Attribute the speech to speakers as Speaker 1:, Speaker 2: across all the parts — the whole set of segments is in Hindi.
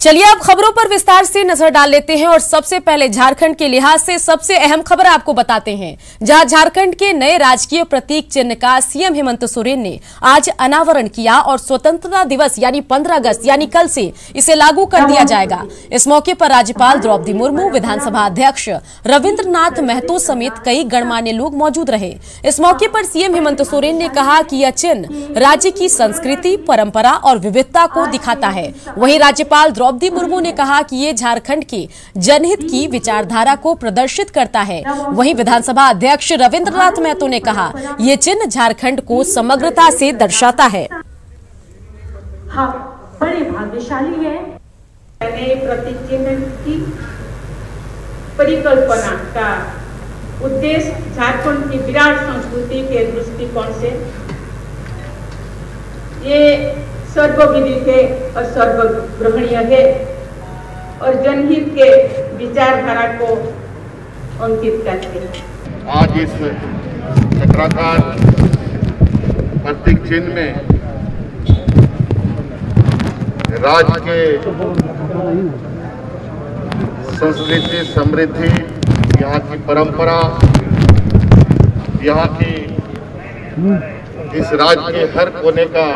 Speaker 1: चलिए अब खबरों पर विस्तार से नजर डाल लेते हैं और सबसे पहले झारखंड के लिहाज से सबसे अहम खबर आपको बताते हैं, जहां झारखंड के नए राजकीय प्रतीक चिन्ह का सीएम हेमंत सोरेन ने आज अनावरण किया और स्वतंत्रता दिवस यानी 15 अगस्त यानी कल से इसे लागू कर दिया जाएगा। इस मौके पर राज्यपाल द्रौपदी मुर्मू, विधानसभा अध्यक्ष रविंद्रनाथ महतो समेत कई गणमान्य लोग मौजूद रहे। इस मौके पर सीएम हेमंत सोरेन ने कहा कि यह चिन्ह राज्य की संस्कृति, परंपरा और विविधता को दिखाता है। वहीं राज्यपाल द्रौपदी मुर्मू ने कहा कि ये झारखंड के जनहित की विचारधारा को प्रदर्शित करता है। वहीं विधानसभा अध्यक्ष रविंद्रनाथ महतो ने कहा, ये चिन्ह झारखंड को समग्रता से दर्शाता है।
Speaker 2: हाँ, बड़े भाग्यशाली है। नए प्रतीक चिन्ह की परिकल्पना का उद्देश्य झारखंड की विराट संस्कृति के दृष्टिकोण से ये सर्वविदित है और सर्वग्रहणीय है और जनहित के विचारधारा को अंकित करते हैं।
Speaker 3: आज इस चक्राकार प्रतीक चिन्ह में राज्य के संस्कृति, समृद्धि, यहाँ की परंपरा, यहाँ की इस राज्य के हर कोने का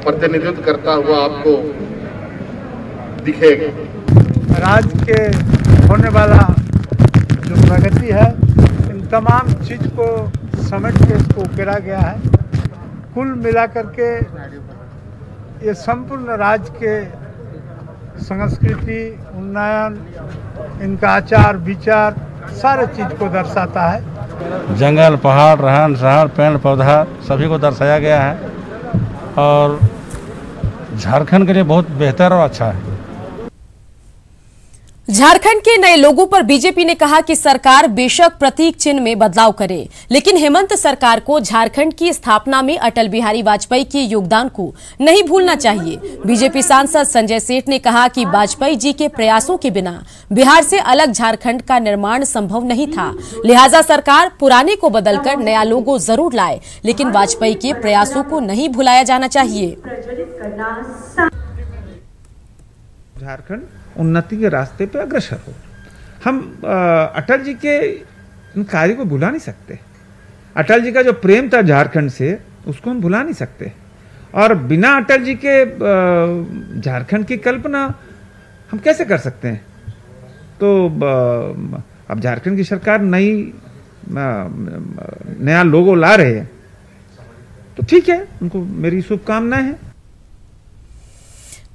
Speaker 3: प्रतिनिधित्व करता हुआ आपको दिखेगा।
Speaker 4: राज्य के होने वाला जो प्रगति है, इन तमाम चीज को समेट के इसको उकेरा गया है। कुल मिलाकर के ये संपूर्ण राज्य के संस्कृति, उन्नयन, इनका आचार विचार सारे चीज को दर्शाता है।
Speaker 5: जंगल, पहाड़, रहन सहन, पेड़ पौधा सभी को दर्शाया गया है और झारखंड के लिए बहुत बेहतर और अच्छा है।
Speaker 1: झारखंड के नए लोगों पर बीजेपी ने कहा कि सरकार बेशक प्रतीक चिन्ह में बदलाव करे, लेकिन हेमंत सरकार को झारखंड की स्थापना में अटल बिहारी वाजपेयी के योगदान को नहीं भूलना चाहिए। बीजेपी सांसद संजय सेठ ने कहा कि वाजपेयी जी के प्रयासों के बिना बिहार से अलग झारखंड का निर्माण संभव नहीं था, लिहाजा सरकार पुराने को बदलकर नया लोगो जरूर लाए, लेकिन वाजपेयी के प्रयासों को नहीं भुलाया जाना चाहिए।
Speaker 6: झारखंड उन्नति के रास्ते पे अग्रसर हो। हम अटल जी के इन कार्य को भुला नहीं सकते। अटल जी का जो प्रेम था झारखंड से, उसको हम भुला नहीं सकते। और बिना अटल जी के झारखंड की कल्पना हम कैसे कर सकते हैं? तो अब झारखंड की सरकार नया लोगो ला रहे हैं, तो ठीक है, उनको मेरी शुभकामनाएं हैं।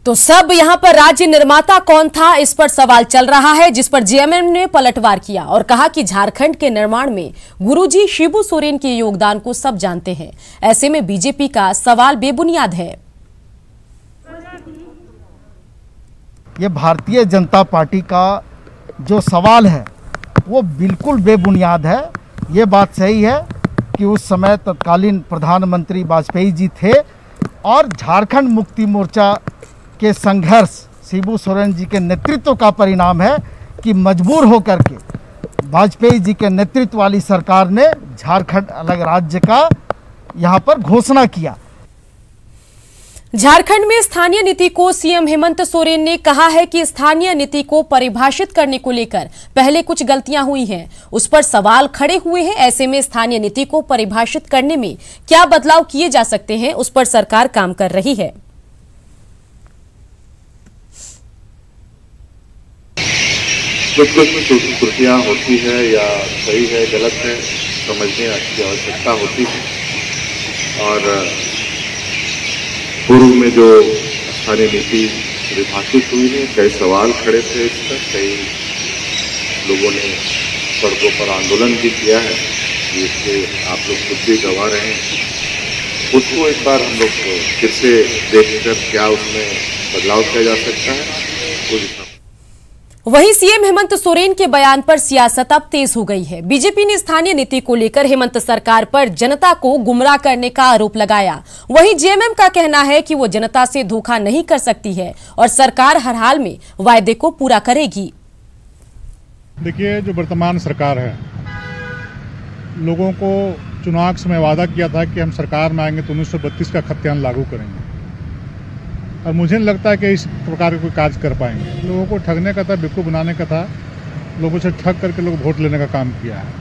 Speaker 1: तो सब यहां पर राज्य निर्माता कौन था, इस पर सवाल चल रहा है, जिस पर जेएमएम ने पलटवार किया और कहा कि झारखंड के निर्माण में गुरुजी शिबू सोरेन के योगदान को सब जानते हैं। ऐसे में बीजेपी का सवाल बेबुनियाद है।
Speaker 7: ये भारतीय जनता पार्टी का जो सवाल है वो बिल्कुल बेबुनियाद है। ये बात सही है कि उस समय तत्कालीन प्रधानमंत्री वाजपेयी जी थे और झारखंड मुक्ति मोर्चा के संघर्ष शिबू सोरेन जी के नेतृत्व का परिणाम है कि मजबूर होकर के वाजपेयी जी के नेतृत्व वाली सरकार ने झारखंड अलग राज्य का यहां पर घोषणा किया।
Speaker 1: झारखंड में स्थानीय नीति को सीएम हेमंत सोरेन ने कहा है कि स्थानीय नीति को परिभाषित करने को लेकर पहले कुछ गलतियां हुई हैं, उस पर सवाल खड़े हुए हैं। ऐसे में स्थानीय नीति को परिभाषित करने में क्या बदलाव किए जा सकते हैं, उस पर सरकार काम कर रही है।
Speaker 3: कुछ त्रुटियां होती है या सही है गलत है समझने की आवश्यकता होती है। और पूर्व में जो स्थानीय नीति परिभाषित हुई है, कई सवाल खड़े थे इस पर, कई लोगों ने सड़कों पर आंदोलन भी किया है, जिससे आप लोग खुद भी गवा रहे हैं। उसको एक बार हम लोग फिर से देखकर क्या उसमें बदलाव किया जा सकता है।
Speaker 1: वहीं सीएम हेमंत सोरेन के बयान पर सियासत अब तेज हो गई है। बीजेपी ने स्थानीय नीति को लेकर हेमंत सरकार पर जनता को गुमराह करने का आरोप लगाया। वहीं जेएमएम का कहना है कि वो जनता से धोखा नहीं कर सकती है और सरकार हर हाल में वायदे को पूरा करेगी।
Speaker 8: देखिए, जो वर्तमान सरकार है, लोगों को चुनाव के समय वादा किया था कि हम सरकार में आएंगे तो 1932 का खतियान लागू करेंगे। और मुझे नहीं लगता है कि इस प्रकार के कोई कार्य कर पाएंगे। लोगों को ठगने का था, बेवकूफ़ बनाने का था, लोगों से ठग करके लोग वोट लेने का काम किया है।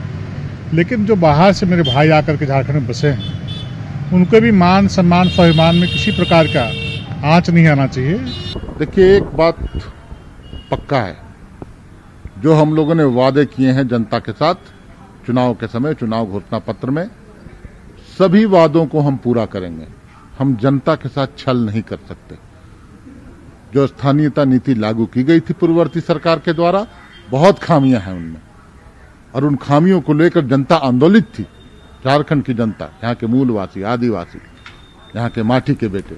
Speaker 8: लेकिन जो बाहर से मेरे भाई आकर के झारखंड में बसे हैं, उनके भी मान सम्मान स्वाभिमान में किसी प्रकार का आंच नहीं आना चाहिए।
Speaker 3: देखिए, एक बात पक्का है, जो हम लोगों ने वादे किए हैं जनता के साथ चुनाव के समय, चुनाव घोषणा पत्र में, सभी वादों को हम पूरा करेंगे। हम जनता के साथ छल नहीं कर सकते। जो स्थानीयता नीति लागू की गई थी पूर्ववर्ती सरकार के द्वारा, बहुत खामियां हैं उनमें, और उन खामियों को लेकर जनता आंदोलित थी। झारखंड की जनता, यहाँ के मूलवासी, आदिवासी, यहाँ के माटी के बेटे,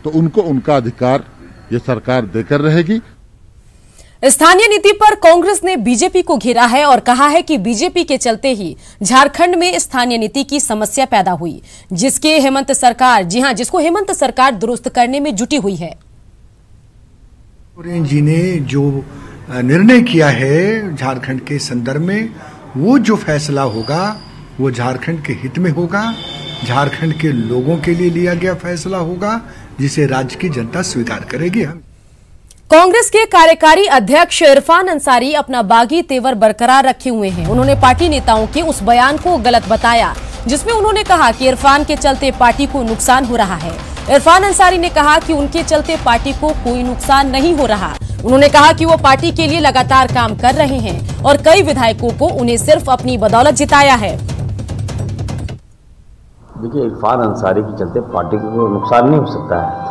Speaker 3: तो उनको उनका अधिकार ये सरकार देकर रहेगी।
Speaker 1: स्थानीय नीति पर कांग्रेस ने बीजेपी को घेरा है और कहा है कि बीजेपी के चलते ही झारखंड में स्थानीय नीति की समस्या पैदा हुई, जिसको हेमंत सरकार दुरुस्त करने में जुटी हुई है।
Speaker 9: सोरेन जी ने जो निर्णय किया है झारखंड के संदर्भ में, वो जो फैसला होगा वो झारखंड के हित में होगा, झारखंड के लोगों के लिए लिया गया फैसला होगा, जिसे राज्य की जनता स्वीकार करेगी।
Speaker 1: कांग्रेस के कार्यकारी अध्यक्ष इरफान अंसारी अपना बागी तेवर बरकरार रखे हुए हैं। उन्होंने पार्टी नेताओं के उस बयान को गलत बताया जिसमें उन्होंने कहा कि इरफान के चलते पार्टी को नुकसान हो रहा है। इरफान अंसारी ने कहा कि उनके चलते पार्टी को कोई नुकसान नहीं हो रहा। उन्होंने कहा कि वो पार्टी के लिए लगातार काम कर रहे हैं और कई विधायकों को उन्हें सिर्फ अपनी बदौलत जिताया है।
Speaker 10: देखिए, इरफान अंसारी के चलते पार्टी को नुकसान नहीं हो सकता है।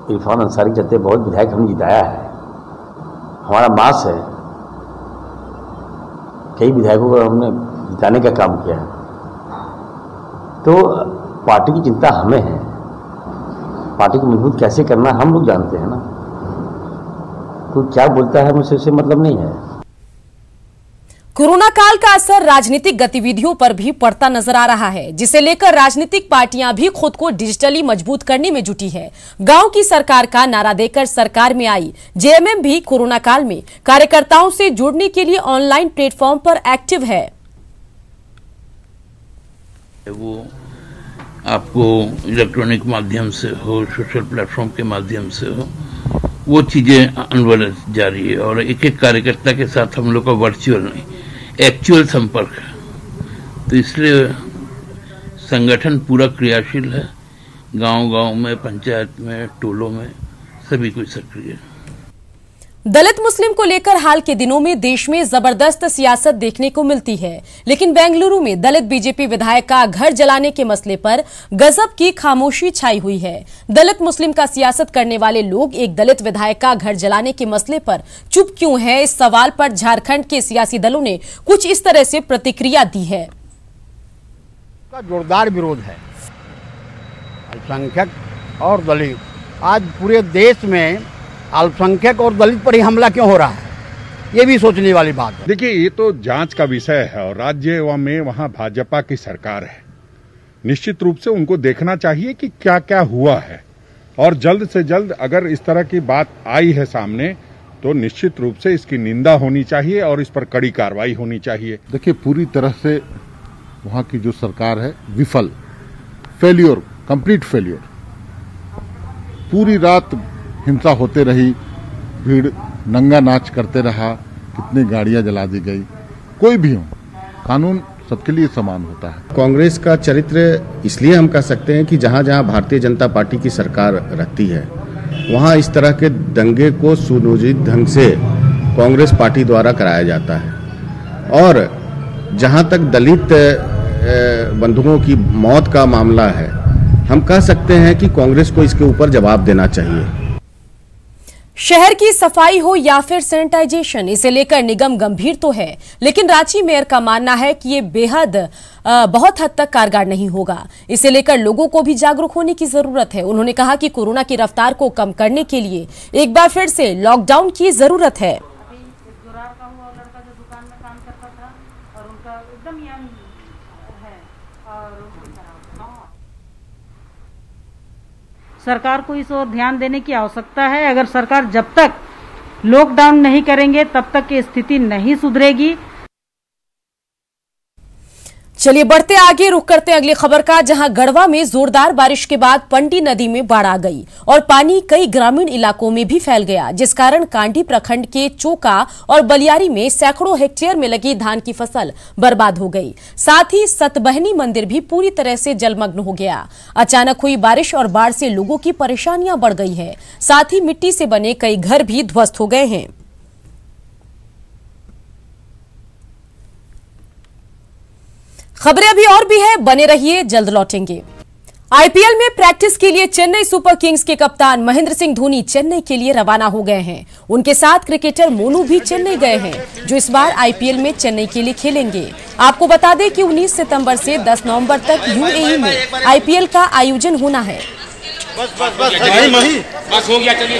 Speaker 10: इरफान अंसारी के चलते बहुत विधायक हमने जिताया है, हमारा मास है। कई विधायकों को हमने जिताने का काम किया है। तो पार्टी की चिंता हमें है, पार्टी को मजबूत कैसे करना हम लोग जानते हैं ना। कोई क्या बोलता है मुझसे उससे मतलब नहीं है।
Speaker 1: कोरोना काल का असर राजनीतिक गतिविधियों पर भी पड़ता नजर आ रहा है, जिसे लेकर राजनीतिक पार्टियां भी खुद को डिजिटली मजबूत करने में जुटी है। गांव की सरकार का नारा देकर सरकार में आई जेएमएम भी कोरोना काल में कार्यकर्ताओं से जुड़ने के लिए ऑनलाइन प्लेटफॉर्म पर एक्टिव है।
Speaker 11: वो आपको इलेक्ट्रॉनिक माध्यम से हो, सोशल प्लेटफॉर्म के माध्यम से हो, वो चीजें अनवरत जारी है। और एक एक कार्यकर्ता के साथ हम लोग का वर्चुअल नहीं, एक्चुअल संपर्क है। तो इसलिए संगठन पूरा क्रियाशील है। गांव-गांव में, पंचायत में, टोलों में सभी कोई सक्रिय है।
Speaker 1: दलित मुस्लिम को लेकर हाल के दिनों में देश में जबरदस्त सियासत देखने को मिलती है, लेकिन बेंगलुरु में दलित बीजेपी विधायक का घर जलाने के मसले पर गजब की खामोशी छाई हुई है। दलित मुस्लिम का सियासत करने वाले लोग एक दलित विधायक का घर जलाने के मसले पर चुप क्यों है, इस सवाल पर झारखंड के सियासी दलों ने कुछ इस तरह से प्रतिक्रिया दी है।
Speaker 7: जोरदार विरोध है। अल्पसंख्यक और दलित, आज पूरे देश में अल्पसंख्यक और दलित पर ही हमला क्यों हो रहा है, ये भी सोचने वाली बात है।
Speaker 8: देखिए, ये तो जांच का विषय है और राज्य में वहाँ भाजपा की सरकार है। निश्चित रूप से उनको देखना चाहिए कि क्या क्या हुआ है, और जल्द से जल्द अगर इस तरह की बात आई है सामने तो निश्चित रूप से इसकी निंदा होनी चाहिए और इस पर कड़ी कार्रवाई होनी चाहिए।
Speaker 3: देखिए, पूरी तरह से वहाँ की जो सरकार है विफल, फेल्योर, कंप्लीट फेल्योर। पूरी रात हिंसा होते रही, भीड़ नंगा नाच करते रहा, कितनी गाड़ियां जला दी गई। कोई भी हो, कानून सबके लिए समान होता है।
Speaker 12: कांग्रेस का चरित्र इसलिए हम कह सकते हैं कि जहां जहां भारतीय जनता पार्टी की सरकार रहती है, वहां इस तरह के दंगे को सुनियोजित ढंग से कांग्रेस पार्टी द्वारा कराया जाता है। और जहां तक दलित बंधुओं की मौत का मामला है, हम कह सकते हैं कि कांग्रेस को इसके ऊपर जवाब देना चाहिए।
Speaker 1: शहर की सफाई हो या फिर सैनिटाइजेशन, इसे लेकर निगम गंभीर तो है, लेकिन रांची मेयर का मानना है कि ये बहुत हद तक कारगर नहीं होगा। इसे लेकर लोगों को भी जागरूक होने की जरूरत है। उन्होंने कहा कि कोरोना की रफ्तार को कम करने के लिए एक बार फिर से लॉकडाउन की जरूरत है।
Speaker 2: सरकार को इस ओर ध्यान देने की आवश्यकता है। अगर सरकार जब तक लॉकडाउन नहीं करेंगे तब तक की स्थिति नहीं सुधरेगी।
Speaker 1: चलिए बढ़ते आगे, रुख करते हैं अगली खबर का, जहां गढ़वा में जोरदार बारिश के बाद पंडी नदी में बाढ़ आ गई और पानी कई ग्रामीण इलाकों में भी फैल गया, जिस कारण कांडी प्रखंड के चोका और बलियारी में सैकड़ों हेक्टेयर में लगी धान की फसल बर्बाद हो गई। साथ ही सतबहनी मंदिर भी पूरी तरह से जलमग्न हो गया। अचानक हुई बारिश और बाढ़ से लोगों की परेशानियां बढ़ गई है। साथ ही मिट्टी से बने कई घर भी ध्वस्त हो गए हैं। खबरें अभी और भी है, बने रहिए, जल्द लौटेंगे। आईपीएल में प्रैक्टिस के लिए चेन्नई सुपर किंग्स के कप्तान महेंद्र सिंह धोनी चेन्नई के लिए रवाना हो गए हैं। उनके साथ क्रिकेटर मोनू भी चेन्नई गए हैं, जो इस बार आईपीएल में चेन्नई के लिए खेलेंगे। आपको बता दें कि 19 सितंबर से 10 नवंबर तक यूएई में आईपीएल का आयोजन होना है।
Speaker 13: बस हो गया, चलिए।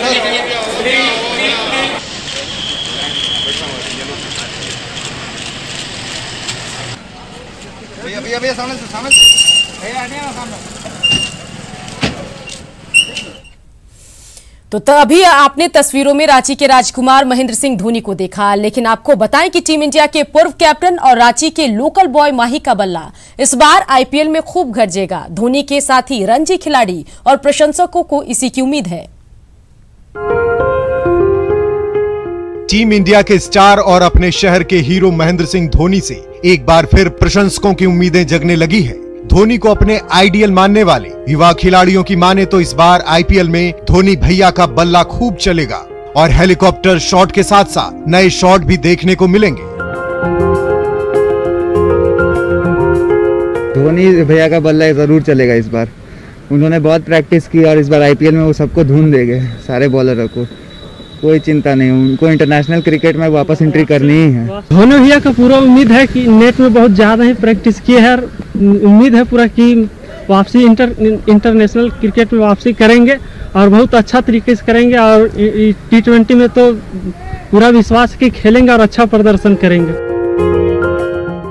Speaker 1: तो अभी आपने तस्वीरों में रांची के राजकुमार महेंद्र सिंह धोनी को देखा, लेकिन आपको बताएं कि टीम इंडिया के पूर्व कैप्टन और रांची के लोकल बॉय माही का बल्ला इस बार आईपीएल में खूब गरजेगा। धोनी के साथ ही रणजी खिलाड़ी और प्रशंसकों को इसी की उम्मीद है।
Speaker 14: टीम इंडिया के स्टार और अपने शहर के हीरो महेंद्र सिंह धोनी से एक बार फिर प्रशंसकों की उम्मीदें जगने लगी है। धोनी को अपने आइडियल मानने वाले युवा खिलाड़ियों की माने तो इस बार आईपीएल में धोनी भैया का बल्ला खूब चलेगा और हेलीकॉप्टर शॉट के साथ साथ नए शॉट भी देखने को मिलेंगे।
Speaker 15: धोनी भैया का बल्ला जरूर चलेगा इस बार। उन्होंने बहुत प्रैक्टिस की और इस बार आईपीएल में वो सबको धूम देंगे, सारे बॉलरों को। कोई चिंता नहीं, उनको इंटरनेशनल क्रिकेट में वापस एंट्री करनी ही है।
Speaker 16: धोनी भैया का पूरा उम्मीद है कि नेट में बहुत ज़्यादा ही प्रैक्टिस की है और उम्मीद है पूरा कि वापसी इंटरनेशनल क्रिकेट में वापसी करेंगे और बहुत अच्छा तरीके से करेंगे और T20 में तो पूरा विश्वास कि खेलेंगे और अच्छा प्रदर्शन करेंगे।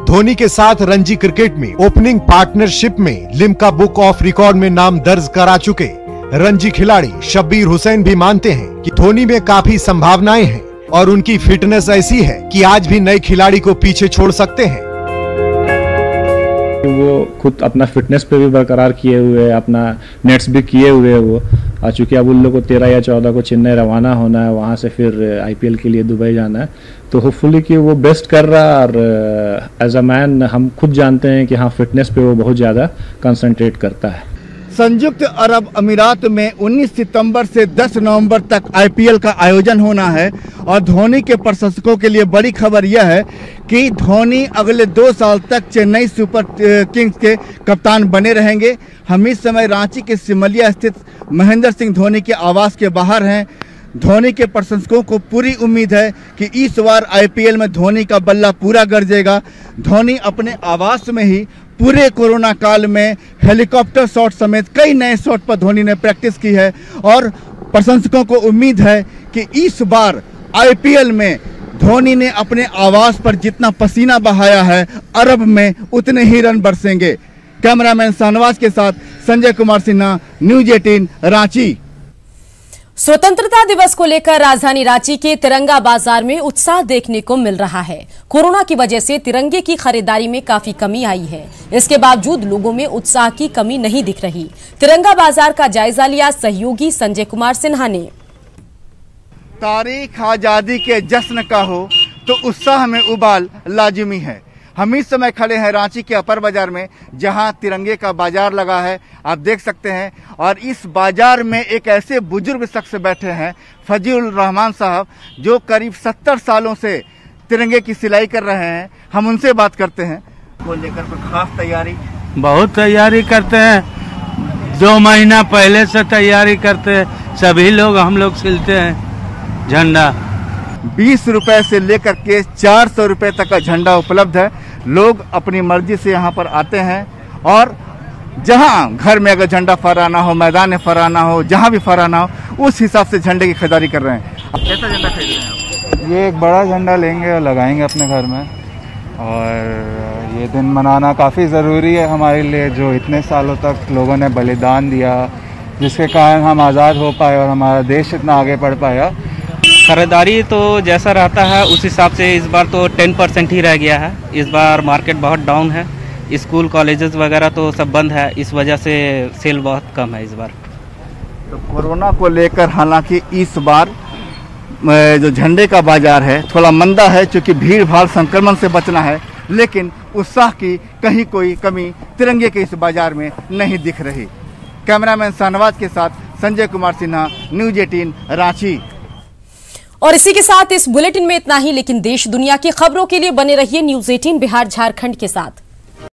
Speaker 14: धोनी के साथ रणजी क्रिकेट में ओपनिंग पार्टनरशिप में लिम्का बुक ऑफ रिकॉर्ड में नाम दर्ज करा चुके रणजी खिलाड़ी शब्बीर हुसैन भी मानते हैं कि धोनी में काफी संभावनाएं हैं और उनकी फिटनेस ऐसी है कि आज भी नए खिलाड़ी को पीछे छोड़ सकते हैं।
Speaker 17: वो खुद अपना फिटनेस पे भी बरकरार किए हुए, अपना नेट्स भी किए हुए वो आ चूँकि अब उन लोग को 13 या 14 को चेन्नई रवाना होना है, वहाँ से फिर आईपीएल के लिए दुबई जाना है। तो होपफुली कि वो बेस्ट कर रहा और एज अ मैन हम खुद जानते हैं कि हाँ फिटनेस पे वो बहुत ज़्यादा कंसंट्रेट करता है।
Speaker 7: संयुक्त अरब अमीरात में 19 सितंबर से 10 नवंबर तक आईपीएल का आयोजन होना है और धोनी के प्रशंसकों के लिए बड़ी खबर यह है कि धोनी अगले 2 साल तक चेन्नई सुपर किंग्स के कप्तान बने रहेंगे। हम इस समय रांची के सिमलिया स्थित महेंद्र सिंह धोनी के आवास के बाहर हैं। धोनी के प्रशंसकों को पूरी उम्मीद है कि इस बार आईपीएल में धोनी का बल्ला पूरा गरजेगा। धोनी अपने आवास में ही पूरे कोरोना काल में हेलीकॉप्टर शॉट समेत कई नए शॉट पर धोनी ने प्रैक्टिस की है और प्रशंसकों को उम्मीद है कि इस बार आईपीएल में धोनी ने अपने आवास पर जितना पसीना बहाया है अरब में उतने ही रन बरसेंगे। कैमरामैन शाहनवाज के साथ संजय कुमार सिन्हा, न्यूज 18 रांची।
Speaker 1: स्वतंत्रता दिवस को लेकर राजधानी रांची के तिरंगा बाजार में उत्साह देखने को मिल रहा है। कोरोना की वजह से तिरंगे की खरीदारी में काफी कमी आई है। इसके बावजूद लोगों में उत्साह की कमी नहीं दिख रही। तिरंगा बाजार का जायजा लिया सहयोगी संजय कुमार सिन्हा ने।
Speaker 7: तारीख आजादी के जश्न का हो तो उत्साह में उबाल लाजिमी है। हम इस समय खड़े हैं रांची के अपर बाजार में, जहां तिरंगे का बाजार लगा है, आप देख सकते हैं। और इस बाजार में एक ऐसे बुजुर्ग शख्स बैठे हैं, फजीउल रहमान साहब, जो करीब 70 सालों से तिरंगे की सिलाई कर रहे हैं। हम उनसे बात करते हैं। को लेकर कोई खास तैयारी?
Speaker 18: बहुत तैयारी करते हैं, 2 महीना पहले से तैयारी करते हैं। सभी लोग हम लोग सिलते हैं झंडा।
Speaker 7: 20 रुपए से लेकर के 400 रुपए तक का झंडा उपलब्ध है। लोग अपनी मर्जी से यहाँ पर आते हैं और जहाँ घर में अगर झंडा फहराना हो, मैदान में फहराना हो, जहाँ भी फहराना हो, उस हिसाब से झंडे की खरीदारी कर रहे हैं। कैसा झंडा खरीद रहे हैं?
Speaker 15: ये एक बड़ा झंडा लेंगे और लगाएंगे अपने घर में। और ये दिन मनाना काफ़ी ज़रूरी है हमारे लिए, जो इतने सालों तक लोगों ने बलिदान दिया, जिसके कारण हम आज़ाद हो पाए और हमारा देश इतना आगे बढ़ पाया।
Speaker 19: खरीदारी तो जैसा रहता है उस हिसाब से इस बार तो 10% ही रह गया है। इस बार मार्केट बहुत डाउन है, स्कूल कॉलेजेस वगैरह तो सब बंद है, इस वजह से सेल बहुत कम है इस बार।
Speaker 7: तो कोरोना को लेकर हालांकि इस बार जो झंडे का बाजार है थोड़ा मंदा है, क्योंकि भीड़ भाड़ संक्रमण से बचना है, लेकिन उत्साह की कहीं कोई कमी तिरंगे के इस बाजार में नहीं दिख रही। कैमरामैन शाहनवाज के साथ संजय कुमार सिन्हा, न्यूज 18 रांची।
Speaker 1: और इसी के साथ इस बुलेटिन में इतना ही, लेकिन देश दुनिया की खबरों के लिए बने रहिए न्यूज 18 बिहार झारखंड के साथ।